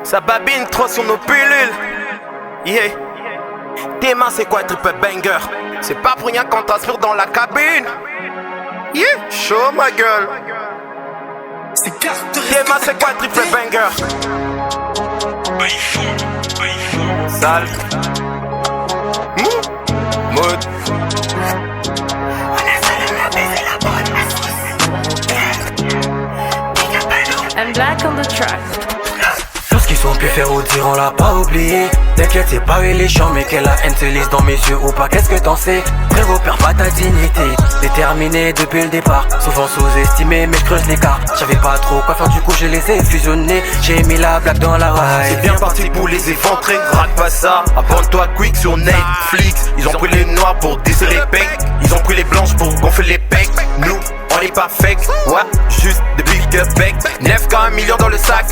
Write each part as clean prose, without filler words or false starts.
Ça babine trop sur nos pilules. Yeah. Tes mains c'est quoi triple banger? C'est pas pour rien qu'on t'aspire dans la cabine. Yeah. Chaud ma gueule. Tes mains c'est quoi triple banger? Sale. Mode. I'm black on the track. Tout ce qu'ils ont pu faire ou dire on l'a pas oublié. T'inquiète c'est pas les chiants mais que la haine se lise dans mes yeux ou pas. Qu'est-ce que t'en sais? Frérot perds pas ta dignité. Déterminé depuis le départ. Souvent sous-estimé mais je creuse l'écart. J'avais pas trop quoi faire du coup je les ai fusionnés. J'ai mis la blague dans la raille. C'est bien parti pour les éventrer. Rate pas ça, abonne-toi quick sur Netflix. Ils ont pris les noirs pour disser les pecs. Ils ont pris les blanches pour gonfler les pecs. Nous on est pas fake, ouais, juste des big becs. 9K, 1 million dans le sac.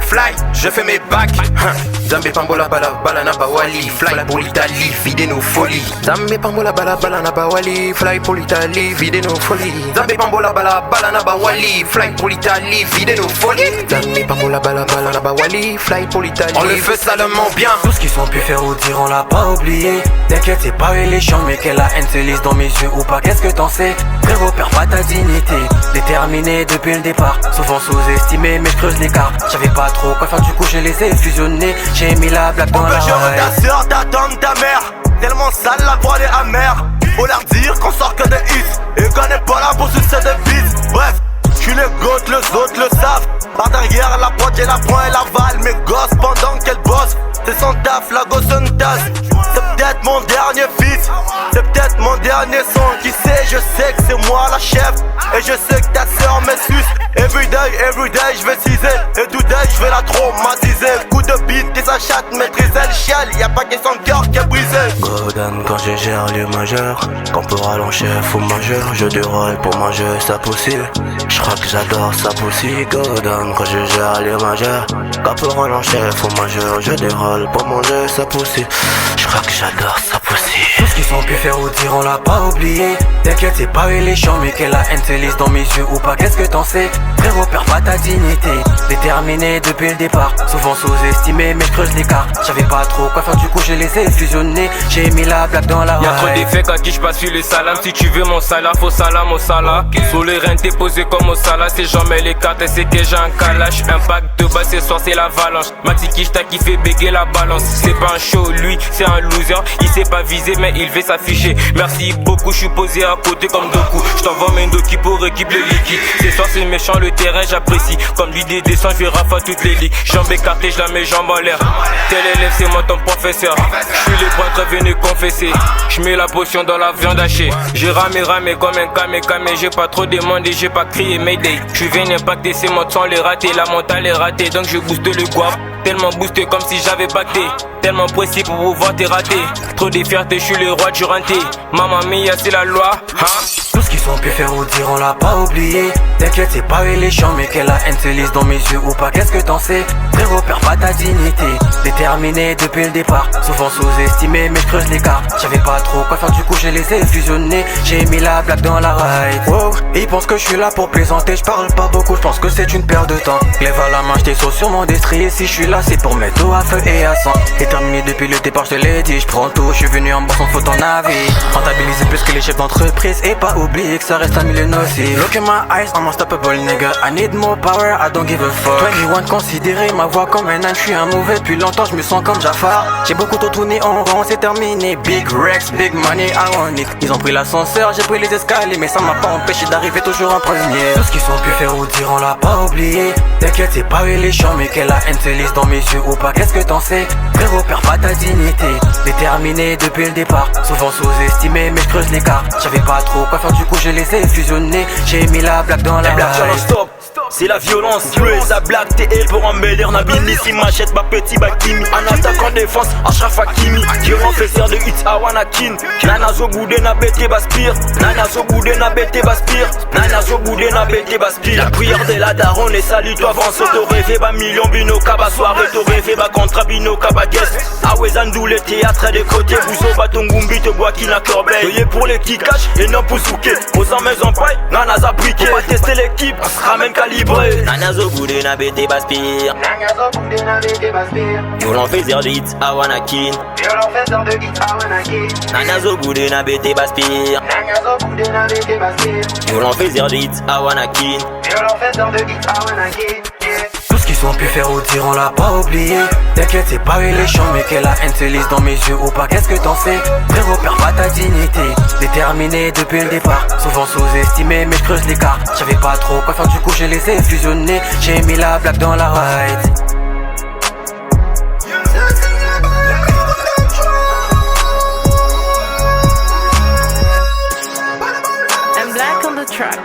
Fly, je fais mes bacs. Zambé Pambola bala balana bawali. Fly pour l'Italie, vider nos folies. Zambé Pambola bala balana bawali. Fly pour l'Italie, vider nos folies. Zambé Pambola bala balana bawali. Fly pour l'Italie, vider nos folies. Zambé Pambola bala balana bawali. Fly pour l'Italie. On le fait salement bien. Tout ce qu'ils ont pu faire ou dire on l'a pas oublié. T'inquiète c'est pas les chiants mais que la haine se lise dans mes yeux ou pas. Qu'est-ce que t'en sais? Frérot perds pas ta dignité. Déterminé depuis le départ. Souvent sous-estimé mais je creuse l'écart. J'avais pas trop quoi faire du coup je les ai fusionnés. J'ai mis la blague dans la raille. Ta soeur, ta tante, ta mère. Tellement sale la voix est amère. Faut leur dire qu'on sort que des hits. Et qu'on est pas là pour succès de bise. Bref, j'suis le goût, les autres le savent. Par derrière la pointe et la pointe et la balle. Mes gosses pendant qu'elles bossent. C'est son taf, la gosse une tasse. C'est peut-être mon dernier fils. C'est peut-être mon dernier son. Qui sait, je sais que c'est moi la chef. Et je sais que ta soeur m'excuse. Everyday, je vais ciser. Et today, je vais la traumatiser. Coup de bite et sa chatte, maîtriser le chial. Y'a pas question de cœur qui est brisé. Godan quand je gère le majeur. Caporal en chef ou majeur. Je déroule pour manger ça possible. Je crois que j'adore ça possible. Godan quand je gère le majeur. Caporal en chef ou majeur. Je déroule pour manger ça possible. Je crois que j'adore ça possible. Tout ce qu'ils ont pu faire ou dire on l'a pas oublié. T'inquiète c'est pas les chiants mais que la haine se lise dans mes yeux ou pas. Qu'est-ce que t'en sais? Frérot perds pas ta dignité. Déterminé depuis le départ. Souvent sous-estimé mais je creuse l'écart. J'avais pas trop quoi faire du coup je les ai fusionnés. J'ai mis la blague dans la raille. Y'a trop d'effets à qui je passe sur le salam. Si tu veux mon salam, faut salam au salam. Sur les reins t'es posé comme au salam. C'est j'en mets les cartes et c'est que j'ai un kalash. Un pack de bas ce soir c'est l'avalanche. Maxi Kish t'a kiffé béguer la balance. C'est pas un show lui, c'est un loser. Il sait pas viser mais il veut s'afficher. Merci beaucoup, je suis posé à côté comme Doku. J't'envoie mes doki pour équipe le liquide. Ce soir c'est méchant le terrain j'apprécie. Comme l'idée descend je vais rafale toutes les ligues. Jambes écartées, je la mets jambes en l'air. Tel élève c'est moi ton professeur. Je suis les prêtres venus confesser. Je mets la potion dans la viande hachée. J'ai ramé comme un kame. J'ai pas trop demandé, j'ai pas crié Mayday. Je suis venu impacter ces modes sans les rater. La mentale est ratée donc je booste le guap. Tellement boosté comme si j'avais pacté. Tellement précis pour pouvoir te rater. Trop de fierté, je suis le roi du renté. Maman mia c'est la loi, hein? Tout ce qu'ils ont pu faire ou dire on l'a pas oublié. T'inquiète c'est pas les chiants mais que la haine se lise dans mes yeux ou pas. Qu'est-ce que t'en sais? Frérot perds pas ta dignité. Déterminé depuis le départ. Souvent sous-estimé mais je creuse l'écart. J'avais pas trop quoi faire du coup je les ai fusionnés. J'ai mis la blague dans la raille. Wow, ils pensent que je suis là pour plaisanter. Je parle pas beaucoup, je pense que c'est une perte de temps. Lève à la main, j't'ai sauce sur mon destrier. Si je suis là c'est pour mettre tout à feu et à sang. Déterminé depuis le départ, je te l'ai dit. Je prends tout, je suis venu en bas sans faute en avis. Rentabiliser plus que les chefs d'entreprise. Et pas oublier que ça reste un million aussi. Look at my eyes, I'm unstoppable nigga. I need more power, I don't give a fuck. 21 considéré ma voix comme un âne. Je suis un mauvais depuis longtemps, je me sens comme Jafar. J'ai beaucoup trop tourné en rond, c'est terminé. Big Rex, big money, I want it. Ils ont pris l'ascenseur, j'ai pris les escaliers. Mais ça m'a pas empêché d'arriver toujours en premier. Tout ce qu'ils ont pu faire ou dire on l'a pas oublié. T'inquiète c'est pas les chiants mais que la haine se lise dans mes yeux ou pas. Qu'est-ce que t'en sais? Frérot perds pas ta dignité. Déterminé depuis le départ. Souvent sous-estimé mais je creuse l'écart. J'avais pas trop quoi faire du coup je les ai fusionnés. J'ai mis la blague dans la raille. Stop, c'est la violence. Raise la blague, t'es pour en mêler. Nabil ici machette, ma petit Bakimi. En attaque en défense, Ashraf Hakimi. Durant faiseur de hits à Wanakin. Nana zo boudé na bêté baspire. Nana zo boudé na bêté baspire. Nana zo boudé na bêté baspire. La prière de la daronne et salut toi avance. T'aurais rêvé ba million bino kaba soirée. T'aurais rêvé ba contrat bino kaba guest. Awezandou le théâtre des côtés. Bouzo batongumbi te bois qui n'a corbeille. Veuillez pour les qui cachent et non pour souquer. Aux en maison paille, Nana za briqué. On va tester l'équipe, on sera même qualifié. libre. Nanazo boudé na bête baspire. Violent faiseur de hits à Wanakin. Nanazo boudé na bête baspire. Violent faiseur de hits à Wanakin. Tout ce qu'ils ont pu faire ou dire, on l'a pas oublié. T'inquiète, c'est pas les champs, mais que la haine se lise dans mes yeux ou pas, qu'est-ce que t'en sais? Frérot, perds pas ta dignité. Déterminé depuis le départ, souvent sous-estimé, mais je creuse l'écart. J'avais pas trop quoi faire, du coup je les ai fusionnés. J'ai mis la blague dans la ride. M Black on the track.